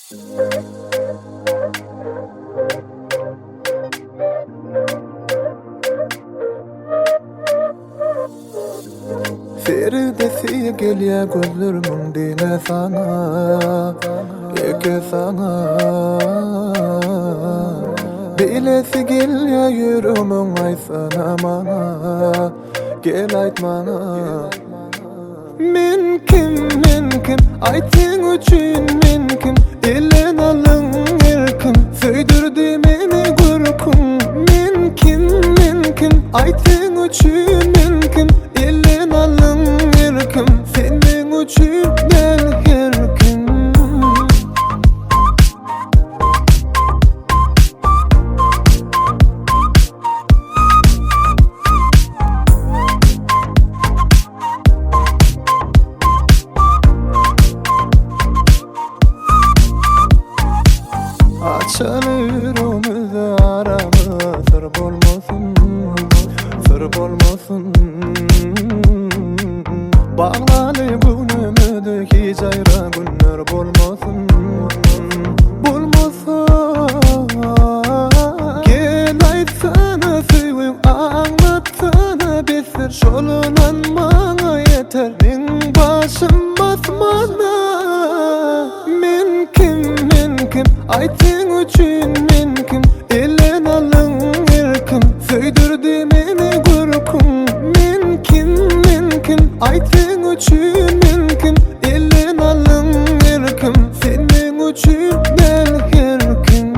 Feridesi gelya gözlerimin dine sana, eke sana. Bilesi gelya yüreğimin aysana mana, gel ayt mana. Men kim, aytın üçün men kim, elen alın erkim, söydürdü meni gurkum. Men kim, aytın üçün men kim, elen alın erkim, senin üçün del herkim. Açılır omuzda aramı, sır bolmasın, sır bolmasın. Bağlanıp günümüdü hiç ayrı günler bolmasın, bolmasın. Gel aytsana süyüm, anlatsana bir sır, şolunan bana yeter. Men başım basmana. Men kim, aytın üçün men kim, elen alın erkim, söydürdü meni gurkum. Men kim, aytın üçün men kim, elen alın erkim, senin üçün del herkim.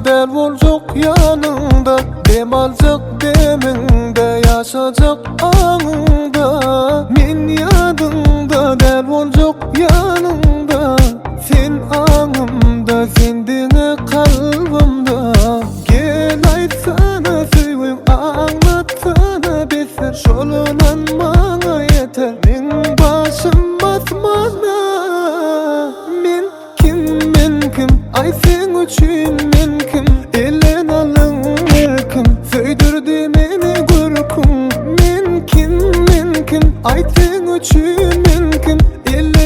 Del boljak yanında, dem aljak demingde, yaşajak anında. Men yadыңda, del boljak yanında, sen anımda, sen dine kalbimda. Gel aytsana süyüm, anlatsana bir sır, şolunan bana yeter. Men başım basmana. Men kim, aytın üçün men kim, elen alın erkim, söydürdü meni gurkum. Men kim, aytın üçün men kim, elen